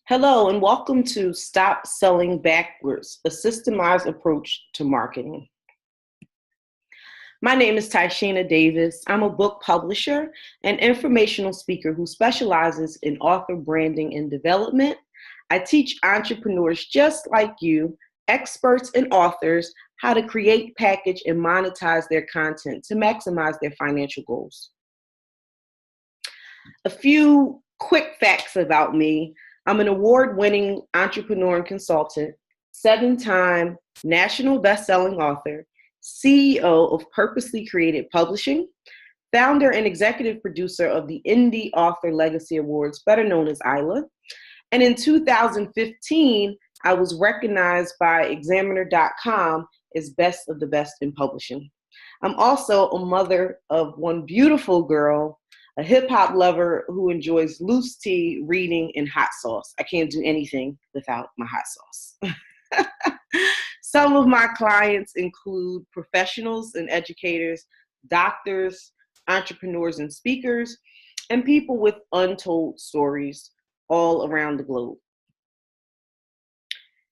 Hello, and welcome to Stop Selling Backwards, a systemized approach to marketing. My name is Tieshena Davis. I'm a book publisher and informational speaker who specializes in author branding and development. I teach entrepreneurs just like you, experts and authors, how to create, package, and monetize their content to maximize their financial goals. A few quick facts about me. I'm an award-winning entrepreneur and consultant, 7-time national best-selling author, CEO of Purposely Created Publishing, founder and executive producer of the Indie Author Legacy Awards, better known as ILA. And in 2015, I was recognized by Examiner.com as best of the best in publishing. I'm also a mother of one beautiful girl, a hip-hop lover who enjoys loose tea, reading, and hot sauce. I can't do anything without my hot sauce. Some of my clients include professionals and educators, doctors, entrepreneurs and speakers, and people with untold stories all around the globe.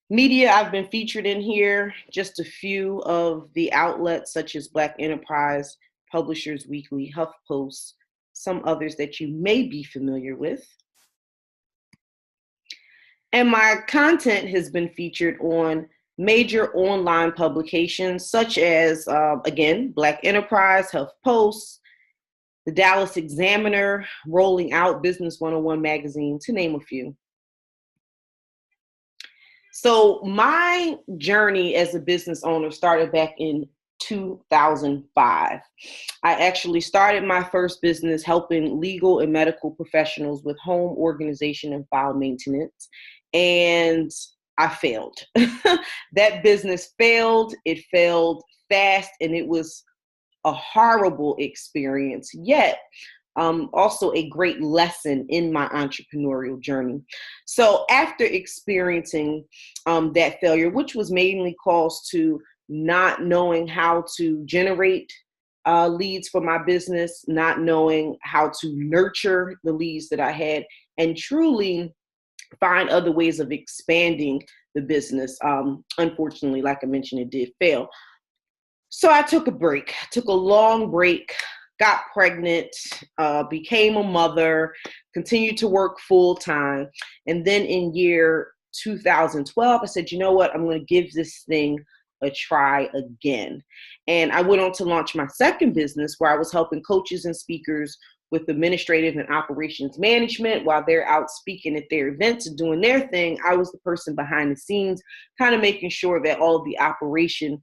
Media I've been featured in here, just a few of the outlets such as Black Enterprise, Publishers Weekly, HuffPost, some others that you may be familiar with. And my content has been featured on major online publications such as, again, Black Enterprise, HuffPost, the Dallas Examiner, Rolling Out, Business 101 magazine, to name a few. So my journey as a business owner started back in 2005. I actually started my first business helping legal and medical professionals with home organization and file maintenance, and I failed. That business failed. It failed fast, and it was a horrible experience, yet also a great lesson in my entrepreneurial journey. So after experiencing that failure, which was mainly caused to not knowing how to generate leads for my business, not knowing how to nurture the leads that I had, and truly find other ways of expanding the business. Unfortunately, like I mentioned, it did fail. So I took a break, took a long break, got pregnant, became a mother, continued to work full time. And then in year 2012, I said, you know what, I'm going to give this thing a try again. And I went on to launch my second business where I was helping coaches and speakers with administrative and operations management while they're out speaking at their events and doing their thing. I was the person behind the scenes, kind of making sure that all of the operation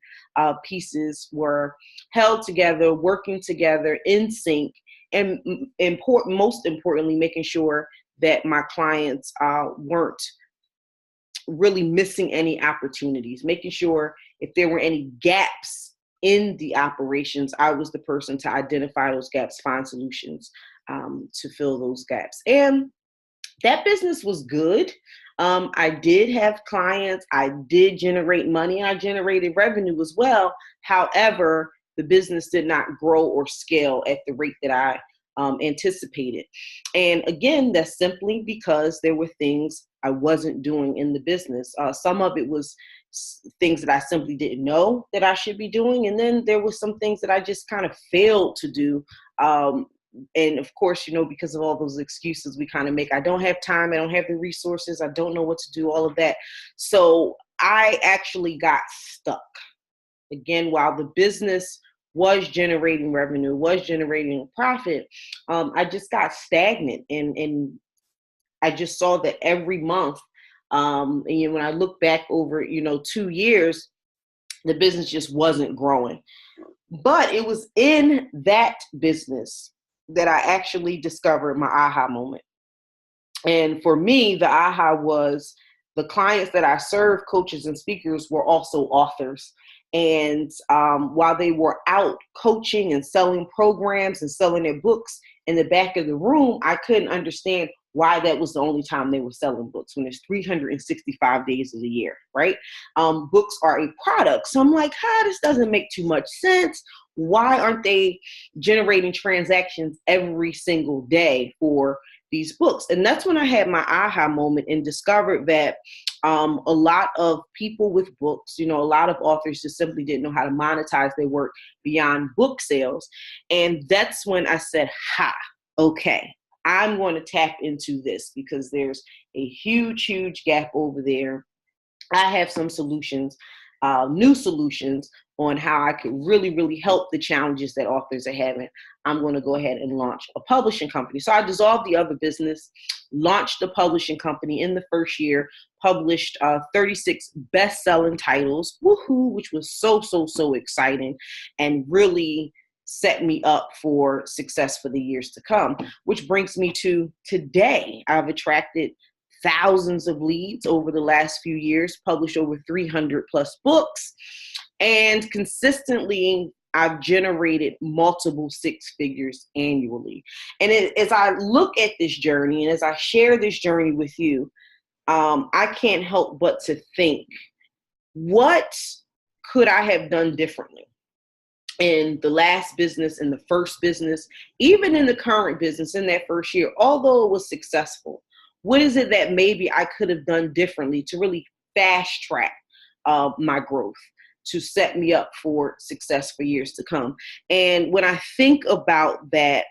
pieces were held together, working together in sync, and most importantly, making sure that my clients weren't really missing any opportunities, making sure if there were any gaps in the operations, I was the person to identify those gaps, find solutions to fill those gaps. And that business was good. I did have clients, I did generate money, I generated revenue as well. However, the business did not grow or scale at the rate that I anticipated. And again, that's simply because there were things I wasn't doing in the business. Some of it was things that I simply didn't know that I should be doing. And then there were some things that I just kind of failed to do. And of course, because of all those excuses we kind of make, I don't have time, I don't have the resources, I don't know what to do, all of that. So I actually got stuck. Again, while the business was generating revenue, was generating profit, I just got stagnant. And I just saw that every month, when I look back over, 2 years, the business just wasn't growing. But it was in that business that I actually discovered my aha moment. And for me, the aha was the clients that I served, coaches and speakers, were also authors. And while they were out coaching and selling programs and selling their books in the back of the room, I couldn't understand why that was the only time they were selling books when there's 365 days of the year, right? Books are a product. So I'm like, this doesn't make too much sense. Why aren't they generating transactions every single day for these books? And that's when I had my aha moment and discovered that a lot of people with books, a lot of authors just simply didn't know how to monetize their work beyond book sales. And that's when I said, okay, I'm going to tap into this because there's a huge, huge gap over there. I have some solutions, new solutions on how I could really, really help the challenges that authors are having. I'm going to go ahead and launch a publishing company. So I dissolved the other business, launched a publishing company in the first year, published 36 best-selling titles, woohoo, which was so, so, so exciting and really set me up for success for the years to come, which brings me to today. I've attracted thousands of leads over the last few years, published over 300 plus books, and consistently I've generated multiple six figures annually. And as I look at this journey and as I share this journey with you, I can't help but to think, what could I have done differently in the last business, in the first business, even in the current business in that first year, although it was successful? What is it that maybe I could have done differently to really fast track my growth, to set me up for success for years to come? And when I think about that,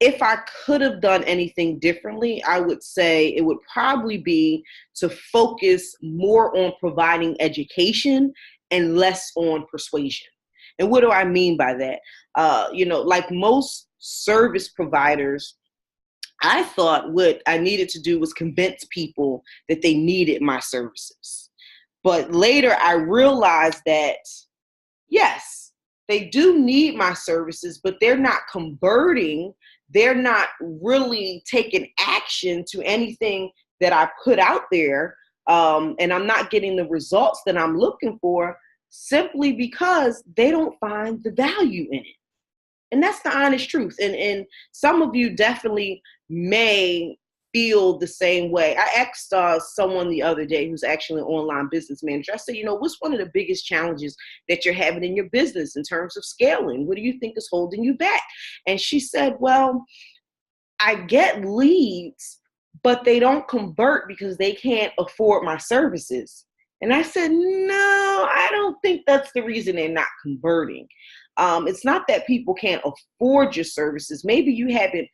if I could have done anything differently, I would say it would probably be to focus more on providing education and less on persuasion. And what do I mean by that? Like most service providers, I thought what I needed to do was convince people that they needed my services. But later I realized that, yes, they do need my services, but they're not converting. They're not really taking action to anything that I put out there. And I'm not getting the results that I'm looking for simply because they don't find the value in it. And that's the honest truth. And some of you definitely may feel the same way. I asked someone the other day who's actually an online business manager. I said, what's one of the biggest challenges that you're having in your business in terms of scaling? What do you think is holding you back? And she said, well, I get leads, but they don't convert because they can't afford my services. And I said, no, I don't think that's the reason they're not converting. It's not that people can't afford your services. Maybe you haven't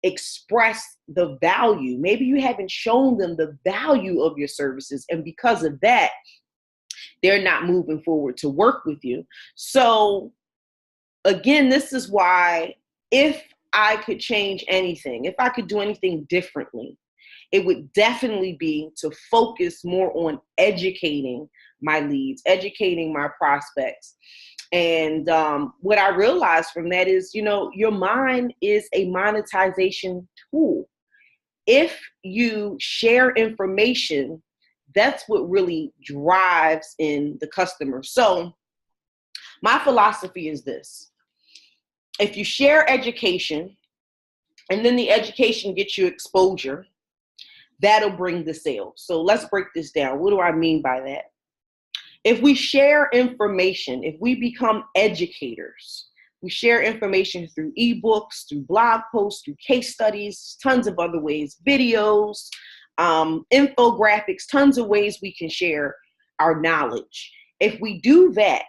expressed the value. Maybe you haven't shown them the value of your services. And because of that, they're not moving forward to work with you. So again, this is why if I could change anything, if I could do anything differently, it would definitely be to focus more on educating my leads, educating my prospects. And what I realized from that is, your mind is a monetization tool. If you share information, that's what really drives in the customer. So my philosophy is this: if you share education and then the education gets you exposure, that'll bring the sales. So let's break this down. What do I mean by that? If we share information, if we become educators, we share information through ebooks, through blog posts, through case studies, tons of other ways, videos, infographics, tons of ways we can share our knowledge. If we do that,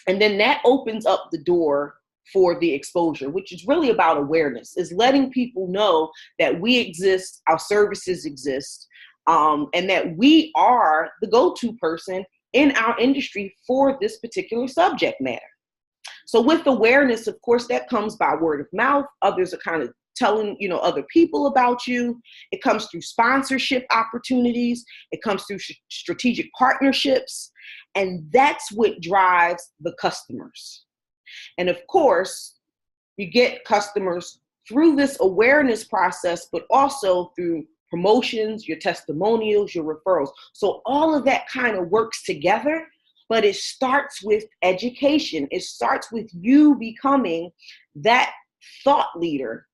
and then that opens up the door for the exposure, which is really about awareness, is letting people know that we exist, our services exist, and that we are the go-to person in our industry for this particular subject matter. So with awareness, of course, that comes by word of mouth. Others are kind of telling, other people about you. It comes through sponsorship opportunities. It comes through strategic partnerships. And that's what drives the customers. And of course, you get customers through this awareness process, but also through promotions, your testimonials, your referrals. So all of that kind of works together But it starts with education. It starts with you becoming that thought leader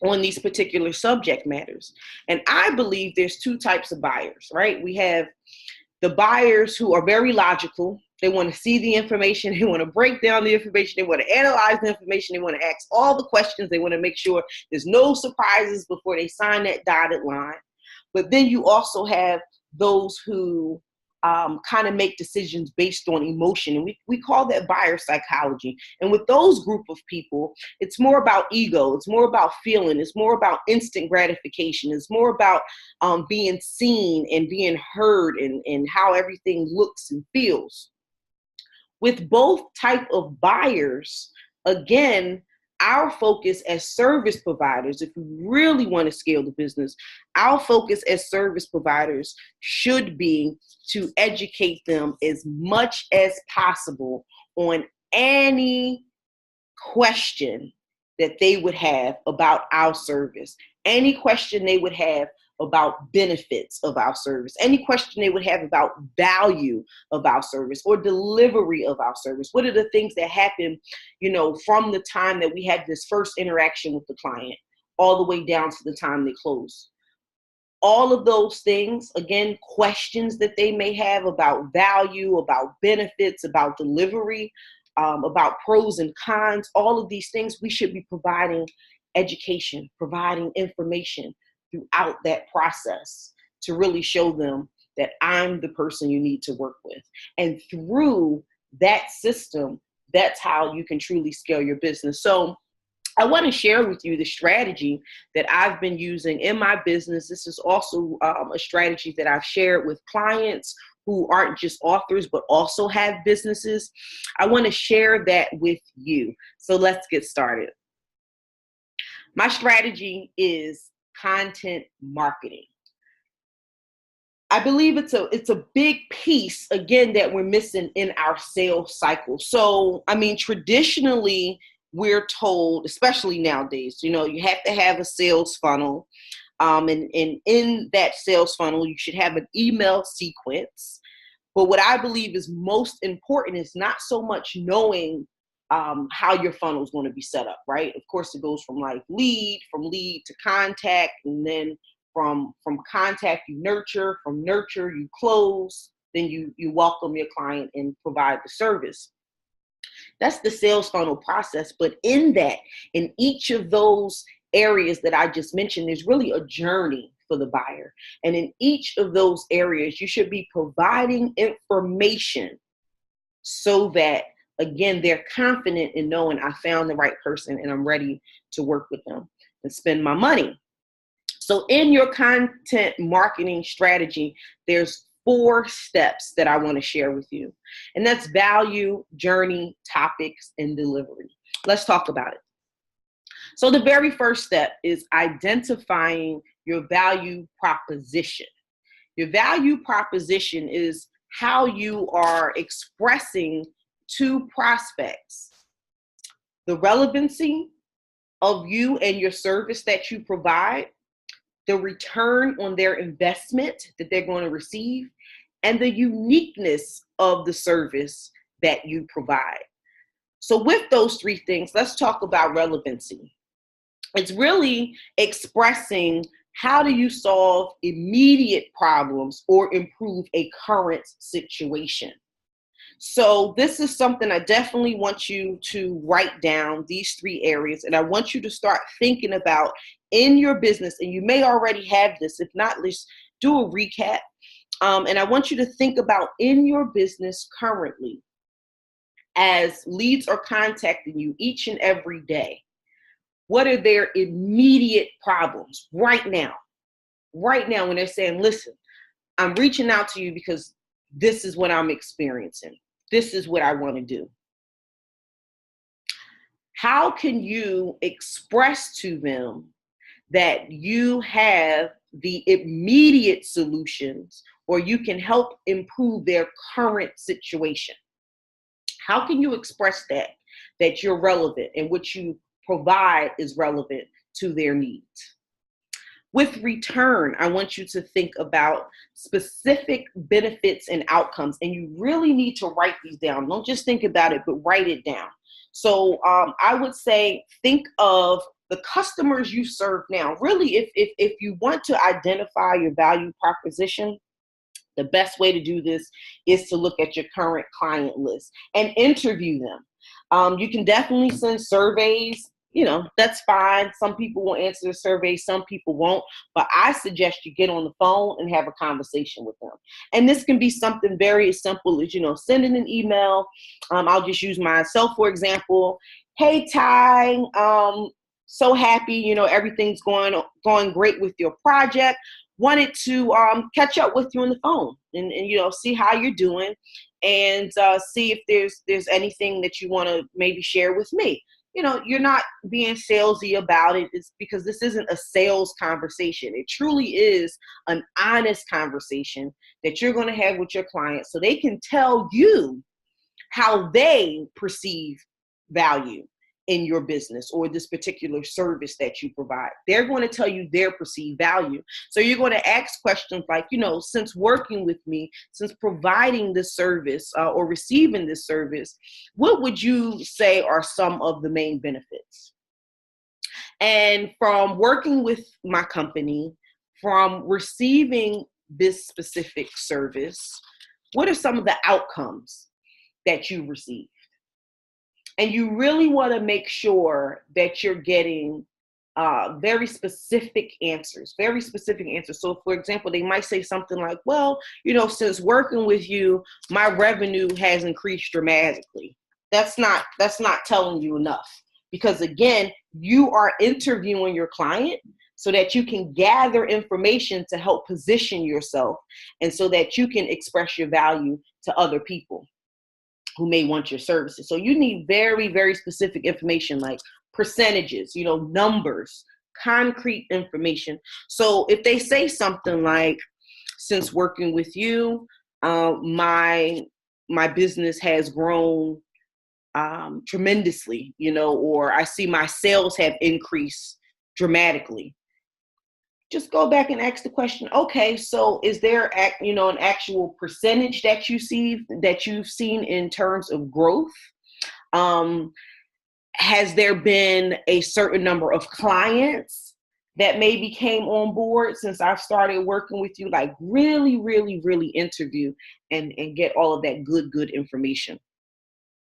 on these particular subject matters. And I believe there's two types of buyers, right? We have the buyers who are very logical. They want to see the information. They want to break down the information. They want to analyze the information. They want to ask all the questions. They want to make sure there's no surprises before they sign that dotted line. But then you also have those who kind of make decisions based on emotion. And we call that buyer psychology. And with those group of people, it's more about ego. It's more about feeling. It's more about instant gratification. It's more about being seen and being heard and how everything looks and feels. With both type of buyers, again, our focus as service providers, if we really want to scale the business, our focus as service providers should be to educate them as much as possible on any question that they would have about our service, any question they would have about benefits of our service, any question they would have about value of our service or delivery of our service. What are the things that happen, from the time that we had this first interaction with the client all the way down to the time they close? All of those things, again, questions that they may have about value, about benefits, about delivery, about pros and cons, all of these things, we should be providing education, providing information throughout that process to really show them that I'm the person you need to work with. And through that system, that's how you can truly scale your business. So I want to share with you the strategy that I've been using in my business. This is also a strategy that I've shared with clients who aren't just authors, but also have businesses. I want to share that with you. So let's get started. My strategy is content marketing. I believe it's a big piece, again, that we're missing in our sales cycle. So, traditionally, we're told, especially nowadays, you have to have a sales funnel. And in that sales funnel, you should have an email sequence. But what I believe is most important is not so much knowing how your funnel is going to be set up, right? Of course, it goes from lead to contact, and then from contact you nurture, from nurture you close, then you welcome your client and provide the service. That's the sales funnel process. But in each of those areas that I just mentioned, there's really a journey for the buyer. And in each of those areas, you should be providing information so that, again, they're confident in knowing I found the right person and I'm ready to work with them and spend my money. So in your content marketing strategy, there's 4 steps that I want to share with you. And that's value, journey, topics, and delivery. Let's talk about it. So the very first step is identifying your value proposition. Your value proposition is how you are expressing to prospects the relevancy of you and your service that you provide, the return on their investment that they're going to receive, and the uniqueness of the service that you provide. So with those 3 things, let's talk about relevancy. It's really expressing how do you solve immediate problems or improve a current situation. So this is something I definitely want you to write down, these 3 areas, and I want you to start thinking about in your business, and you may already have this. If not, let's do a recap. And I want you to think about in your business currently, as leads are contacting you each and every day, what are their immediate problems right now? Right now, when they're saying, listen, I'm reaching out to you because this is what I'm experiencing. This is what I want to do. How can you express to them that you have the immediate solutions, or you can help improve their current situation? How can you express that you're relevant and what you provide is relevant to their needs? With return, I want you to think about specific benefits and outcomes, and you really need to write these down. Don't just think about it, but write it down. So I would say think of the customers you serve now. Really, if you want to identify your value proposition, the best way to do this is to look at your current client list and interview them. You can definitely send surveys. That's fine. Some people will answer the survey, some people won't. But I suggest you get on the phone and have a conversation with them. And this can be something very simple as, sending an email. I'll just use myself, for example. Hey, Ty, so happy, everything's going great with your project. Wanted to catch up with you on the phone and see how you're doing and see if there's anything that you want to maybe share with me. You're not being salesy about it. It's because this isn't a sales conversation. It truly is an honest conversation that you're going to have with your client so they can tell you how they perceive value in your business or this particular service that you provide. They're going to tell you their perceived value. So you're going to ask questions like, since working with me, since providing this service or receiving this service, what would you say are some of the main benefits? And from working with my company, from receiving this specific service, what are some of the outcomes that you receive? And you really want to make sure that you're getting very specific answers. So, for example, they might say something like, well, since working with you, my revenue has increased dramatically. That's not telling you enough. Because, again, you are interviewing your client so that you can gather information to help position yourself and so that you can express your value to other people who may want your services. So you need very, very specific information like percentages, numbers, concrete information. So if they say something like, since working with you, my business has grown tremendously, or I see my sales have increased dramatically. Just go back and ask the question, okay, so is there, an actual percentage that you've seen in terms of growth? Has there been a certain number of clients that maybe came on board since I've started working with you? Like really, really, really interview and get all of that good information.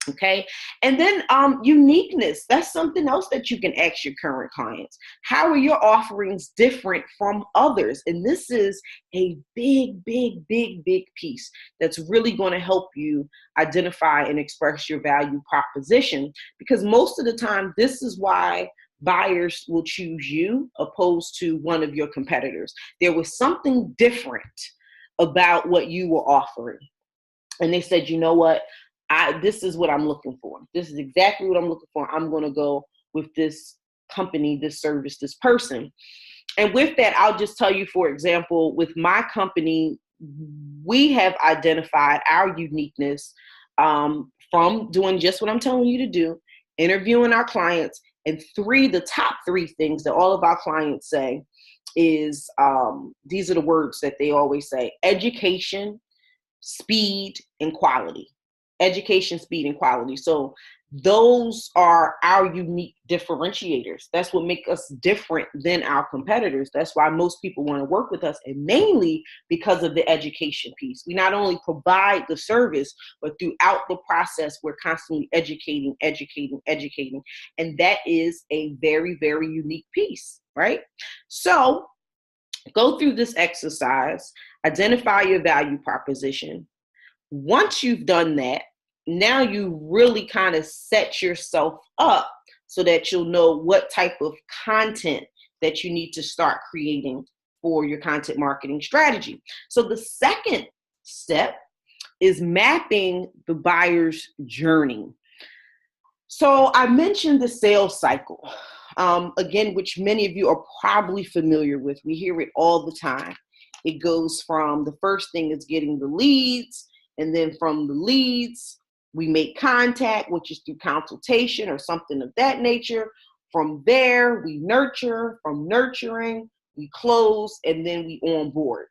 Okay. And then uniqueness. That's something else that you can ask your current clients. How are your offerings different from others? And this is a big piece that's really going to help you identify and express your value proposition, because most of the time, this is why buyers will choose you opposed to one of your competitors. There was something different about what you were offering. And they said, you know what? This is what I'm looking for. This is exactly what I'm looking for. I'm going to go with this company, this service, this person. And with that, I'll just tell you, for example, with my company, we have identified our uniqueness from doing just what I'm telling you to do, interviewing our clients. And the top three things that all of our clients say is, these are the words that they always say: education, speed, and quality. Education, speed, and quality. So those are our unique differentiators. That's what makes us different than our competitors. That's why most people want to work with us, and mainly because of the education piece. We not only provide the service, but throughout the process, we're constantly educating. And that is a very, very unique piece, right? So go through this exercise, identify your value proposition. Once you've done that, now you really kind of set yourself up so that you'll know what type of content that you need to start creating for your content marketing strategy. So the second step is mapping the buyer's journey. So I mentioned the sales cycle, again, which many of you are probably familiar with. We hear it all the time. It goes from the first thing is getting the leads, and then from the leads, we make contact, which is through consultation or something of that nature. From there, we nurture. From nurturing, we close, and then we onboard.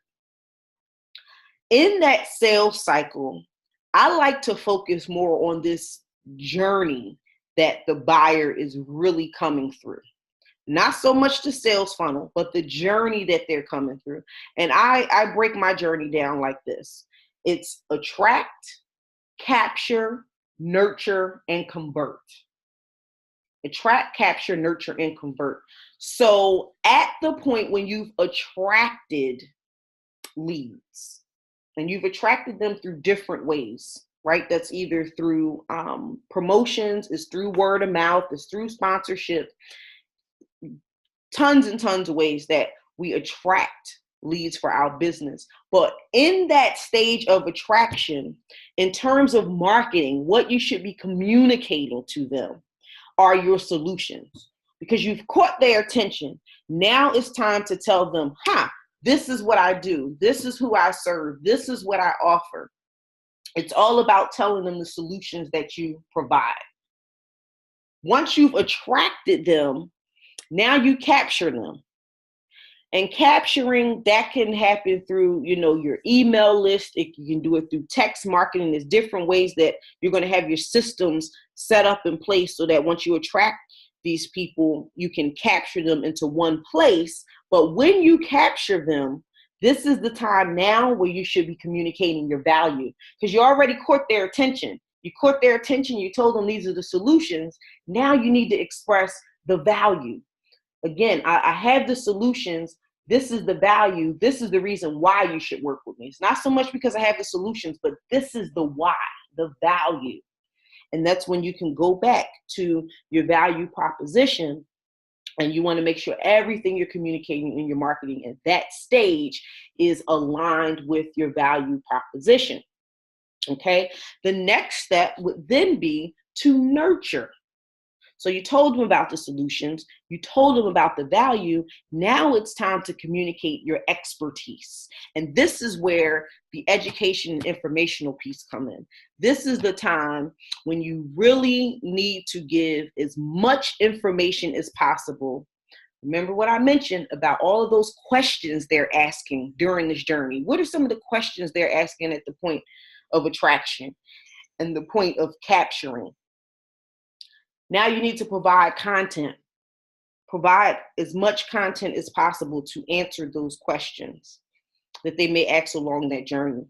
In that sales cycle, I like to focus more on this journey that the buyer is really coming through. Not so much the sales funnel, but the journey that they're coming through. And I break my journey down like this. It's attract, capture, nurture, and convert. Attract, capture, nurture, and convert. So at the point when you've attracted leads, and you've attracted them through different ways, right? That's either through promotions, it's through word of mouth, it's through sponsorship, tons and tons of ways that we attract leads for our business. But in that stage of attraction, in terms of marketing, what you should be communicating to them are your solutions, because you've caught their attention. Now it's time to tell them, this is what I do. This is who I serve. This is what I offer. It's all about telling them the solutions that you provide. Once you've attracted them, now you capture them. And capturing, that can happen through, your email list. You can do it through text marketing. There's different ways that you're going to have your systems set up in place so that once you attract these people, you can capture them into one place. But when you capture them, this is the time now where you should be communicating your value, because you already caught their attention. You caught their attention. You told them these are the solutions. Now you need to express the value. Again, I have the solutions. This is the value. This is the reason why you should work with me. It's not so much because I have the solutions, but this is the why, the value. And that's when you can go back to your value proposition, and you want to make sure everything you're communicating in your marketing at that stage is aligned with your value proposition. Okay. The next step would then be to nurture. So you told them about the solutions, you told them about the value. Now it's time to communicate your expertise. And this is where the education and informational piece come in. This is the time when you really need to give as much information as possible. Remember what I mentioned about all of those questions they're asking during this journey. What are some of the questions they're asking at the point of attraction and the point of capturing? Now you need to provide content. Provide as much content as possible to answer those questions that they may ask along that journey.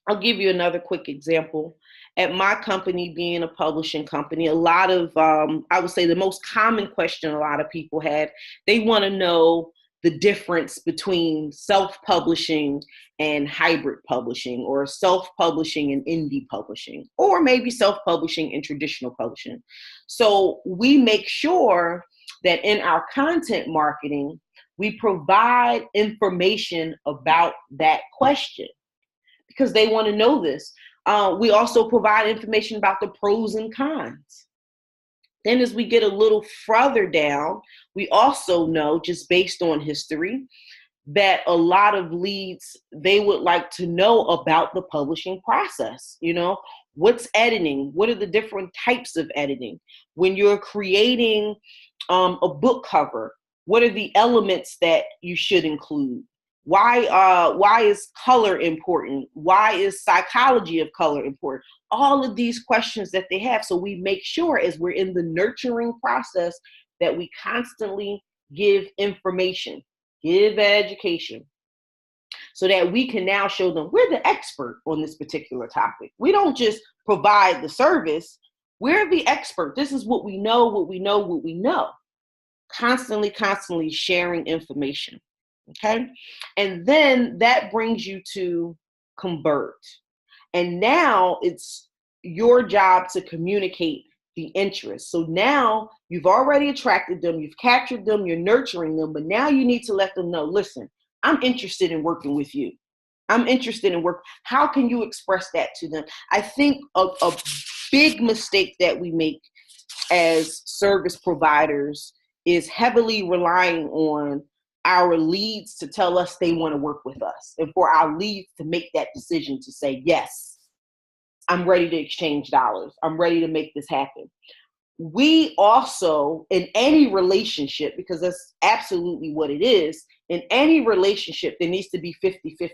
I'll give you another quick example. At my company, being a publishing company, a lot of, I would say the most common question a lot of people had, they want to know the difference between self-publishing and hybrid publishing, or self-publishing and indie publishing, or maybe self-publishing and traditional publishing. So we make sure that in our content marketing, we provide information about that question, because they want to know this. We also provide information about the pros and cons. Then as we get a little further down, we also know, just based on history, that a lot of leads, they would like to know about the publishing process. What's editing? What are the different types of editing? When you're creating a book cover, what are the elements that you should include? Why is color important? Why is psychology of color important? All of these questions that they have. So we make sure, as we're in the nurturing process, that we constantly give information, give education, so that we can now show them we're the expert on this particular topic. We don't just provide the service. We're the expert. This is what we know, what we know, what we know. Constantly sharing information. Okay. And then that brings you to convert. And now it's your job to communicate the interest. So now you've already attracted them, you've captured them, you're nurturing them, but now you need to let them know, listen, I'm interested in working with you. I'm interested in work. How can you express that to them? I think a big mistake that we make as service providers is heavily relying on our leads to tell us they want to work with us, and for our leads to make that decision to say, yes, I'm ready to exchange dollars. I'm ready to make this happen. we also, in any relationship, because that's absolutely what it is, in any relationship, there needs to be 50-50.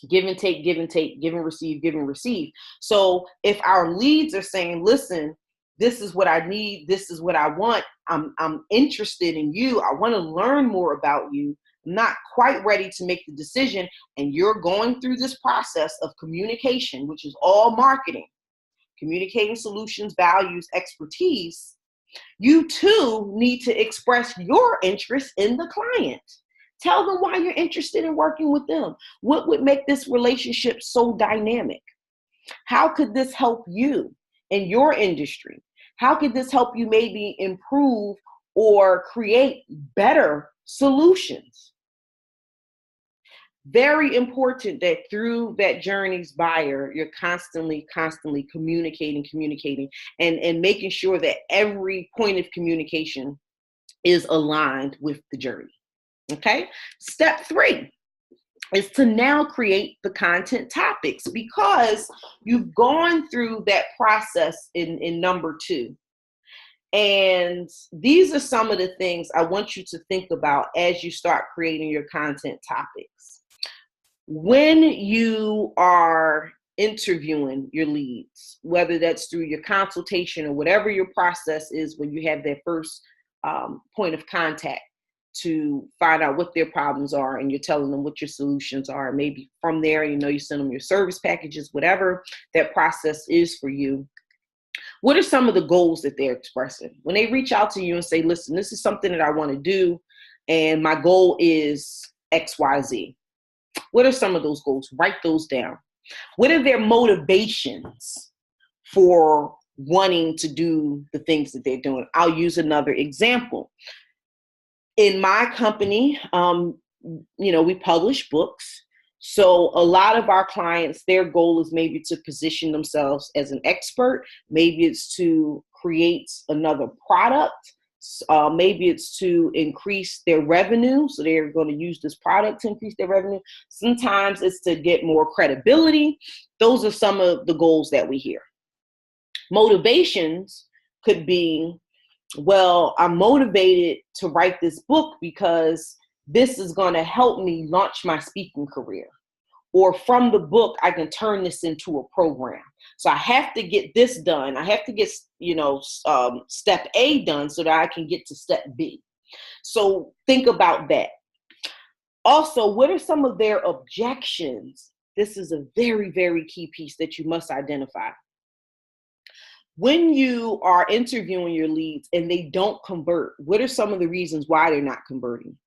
Give and take, give and take, give and receive, give and receive. So if our leads are saying, listen, this is what I need, this is what I want, I'm interested in you, I want to learn more about you, I'm not quite ready to make the decision, and you're going through this process of communication, which is all marketing, communicating solutions, values, expertise, you too need to express your interest in the client. Tell them why you're interested in working with them. What would make this relationship so dynamic? How could this help you in your industry? How could this help you maybe improve or create better solutions? Very important that through that journey's buyer, you're constantly communicating, and making sure that every point of communication is aligned with the journey. Okay. Step 3 is to now create the content topics, because you've gone through that process in number 2. And these are some of the things I want you to think about as you start creating your content topics. When you are interviewing your leads, whether that's through your consultation or whatever your process is, when you have that first point of contact to find out what their problems are, and you're telling them what your solutions are, maybe from there, you send them your service packages, whatever that process is for you. What are some of the goals that they're expressing? When they reach out to you and say, listen, this is something that I want to do, and my goal is XYZ. What are some of those goals? Write those down. What are their motivations for wanting to do the things that they're doing? I'll use another example. In my company, we publish books. So a lot of our clients, their goal is maybe to position themselves as an expert. Maybe it's to create another product. Maybe it's to increase their revenue. So they're going to use this product to increase their revenue. Sometimes it's to get more credibility. Those are some of the goals that we hear. Motivations could be, well, I'm motivated to write this book because this is going to help me launch my speaking career. Or from the book, I can turn this into a program. So I have to get this done. I have to get, step A done so that I can get to step B. So think about that. Also, what are some of their objections? This is a very, very key piece that you must identify. When you are interviewing your leads and they don't convert, what are some of the reasons why they're not converting?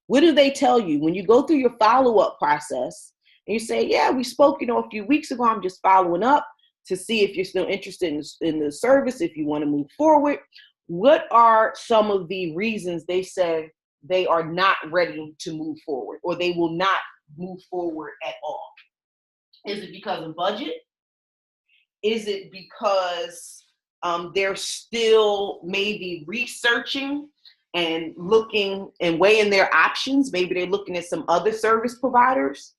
What do they tell you? When you go through your follow-up process and you say, yeah, we spoke, a few weeks ago, I'm just following up to see if you're still interested in the service, if you want to move forward. What are some of the reasons they say they are not ready to move forward, or they will not move forward at all? Is it because of budget? Is it because they're still maybe researching and looking and weighing their options? Maybe they're looking at some other service providers.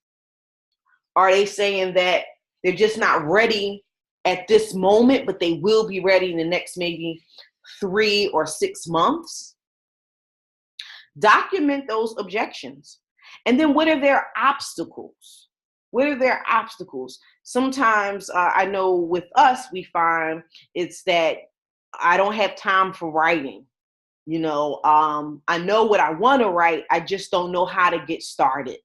Are they saying that they're just not ready at this moment, but they will be ready in the next maybe 3 or 6 months? Document those objections. And then what are their obstacles? What are their obstacles? Sometimes I know with us, we find it's that I don't have time for writing. I know what I want to write. I just don't know how to get started.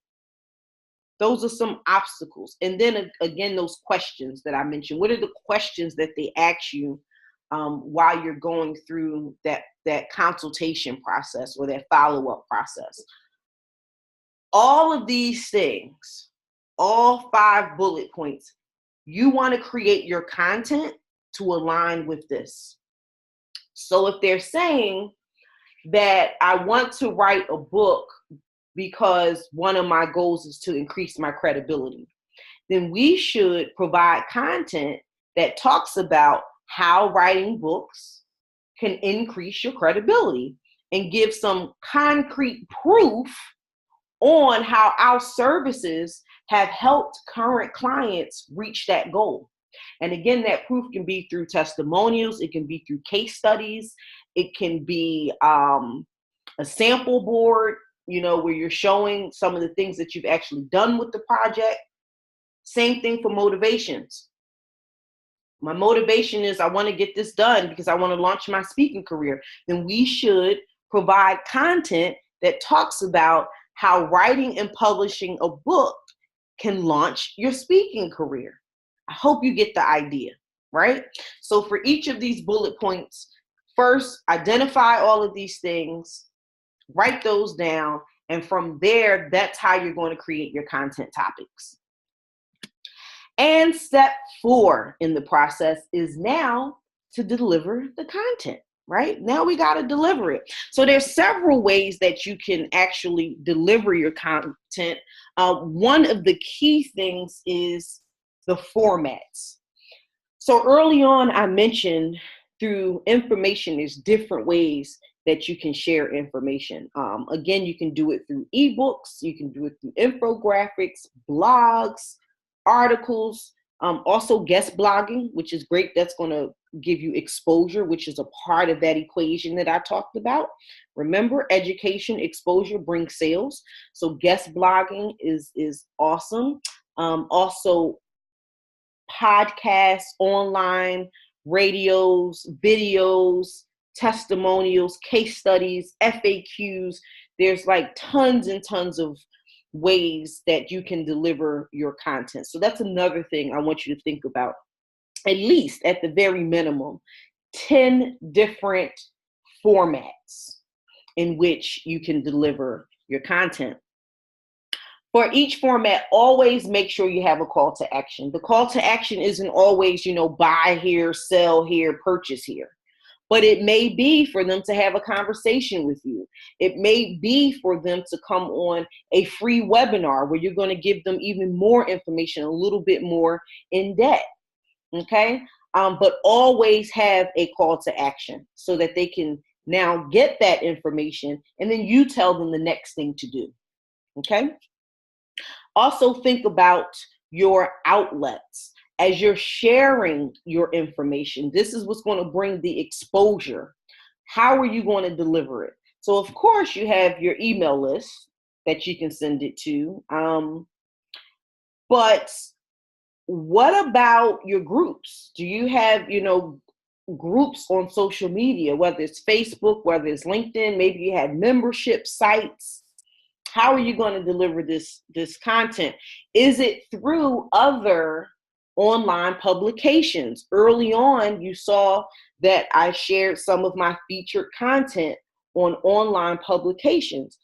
Those are some obstacles. And then again, those questions that I mentioned. What are the questions that they ask you while you're going through that consultation process or that follow-up process? All of these things, all 5 bullet points, you want to create your content to align with this. So if they're saying that I want to write a book because one of my goals is to increase my credibility, then we should provide content that talks about how writing books can increase your credibility and give some concrete proof on how our services have helped current clients reach that goal. And again, that proof can be through testimonials. It can be through case studies. It can be a sample board, where you're showing some of the things that you've actually done with the project. Same thing for motivations. My motivation is I want to get this done because I want to launch my speaking career. Then we should provide content that talks about how writing and publishing a book can launch your speaking career. I hope you get the idea, right? So for each of these bullet points, first, identify all of these things, write those down, and from there, that's how you're going to create your content topics. And step 4 in the process is now to deliver the content, right? Now we got to deliver it. So there's several ways that you can actually deliver your content. One of the key things is the formats. So early on, I mentioned through information, there's different ways that you can share information. Again, you can do it through ebooks, you can do it through infographics, blogs, articles, also guest blogging, which is great. That's going to give you exposure, which is a part of that equation that I talked about. Remember, education exposure brings sales. So guest blogging is awesome. Also podcasts, online radios, videos, testimonials, case studies, FAQs. There's like tons and tons of ways that you can deliver your content. So that's another thing I want you to think about. At least at the very minimum, 10 different formats in which you can deliver your content. For each format, always make sure you have a call to action. The call to action isn't always, buy here, sell here, purchase here. But it may be for them to have a conversation with you. It may be for them to come on a free webinar where you're going to give them even more information, a little bit more in depth. Okay? But always have a call to action so that they can now get that information and then you tell them the next thing to do. Okay? Also think about your outlets. As you're sharing your information, this is what's going to bring the exposure. How are you going to deliver it? So, of course, you have your email list that you can send it to. But what about your groups? Do you have, groups on social media, whether it's Facebook, whether it's LinkedIn, maybe you have membership sites? How are you going to deliver this content? Is it through other online publications? Early on, you saw that I shared some of my featured content on online publications.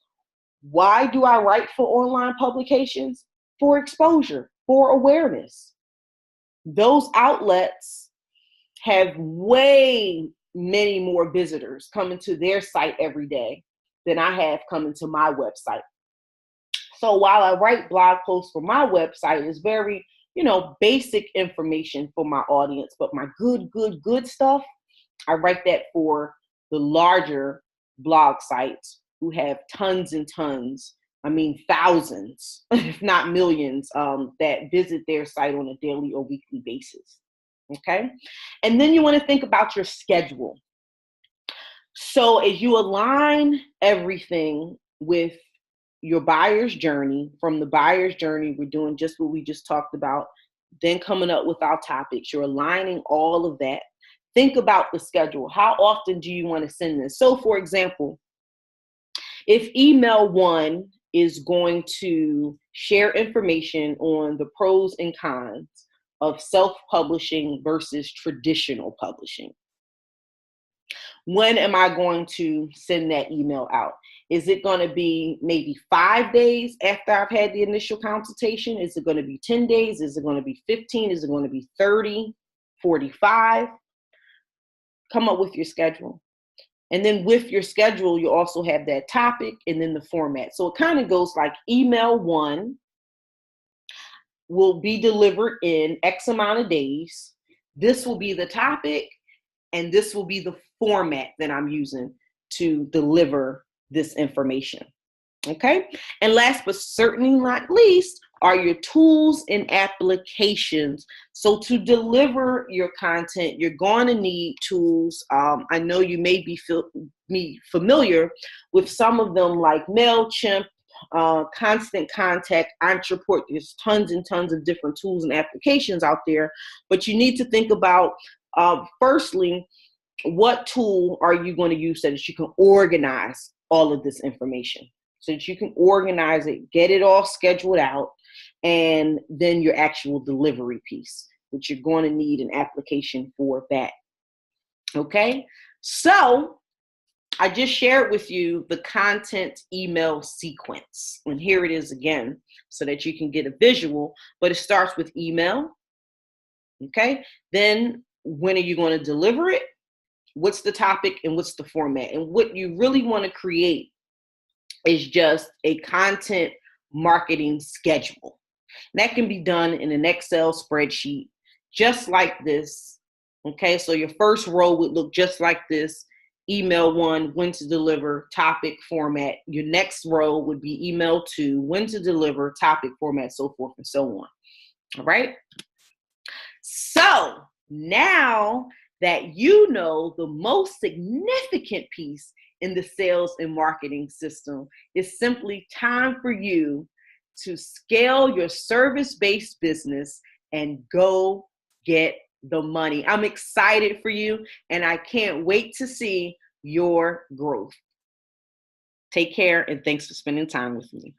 Why do I write for online publications? For exposure, for awareness. Those outlets have way many more visitors coming to their site every day than I have coming to my website. So while I write blog posts for my website, it's very, basic information for my audience, but my good stuff, I write that for the larger blog sites who have tons and tons, thousands, if not millions, that visit their site on a daily or weekly basis. Okay. And then you want to think about your schedule. So as you align everything with your buyer's journey, from the buyer's journey, we're doing just what we just talked about, then coming up with our topics. You're aligning all of that. Think about the schedule. How often do you want to send this? So for example, if email 1 is going to share information on the pros and cons of self-publishing versus traditional publishing, when am I going to send that email out? Is it going to be maybe 5 days after I've had the initial consultation? Is it going to be 10 days? Is it going to be 15? Is it going to be 30, 45? Come up with your schedule. And then with your schedule, you also have that topic and then the format. So it kind of goes like email 1 will be delivered in X amount of days. This will be the topic, and this will be the format that I'm using to deliver this information. Okay. And last but certainly not least, are your tools and applications. So to deliver your content, you're going to need tools. I know you may be familiar with some of them, like MailChimp, Constant Contact, Entreport. There's tons and tons of different tools and applications out there, but you need to think about, firstly, what tool are you going to use so that you can organize all of this information, so that you can organize it, get it all scheduled out, and then your actual delivery piece, which you're going to need an application for that. Okay, so I just shared with you the content email sequence, and here it is again so that you can get a visual, but it starts with email. Okay, then when are you going to deliver it? What's the topic and what's the format? And what you really want to create is just a content marketing schedule. And that can be done in an Excel spreadsheet, just like this. Okay, so your first row would look just like this. Email 1, when to deliver, topic, format. Your next row would be email 2, when to deliver, topic, format, so forth and so on. All right. So now that you know the most significant piece in the sales and marketing system, it's simply time for you to scale your service-based business and go get the money. I'm excited for you, and I can't wait to see your growth. Take care, and thanks for spending time with me.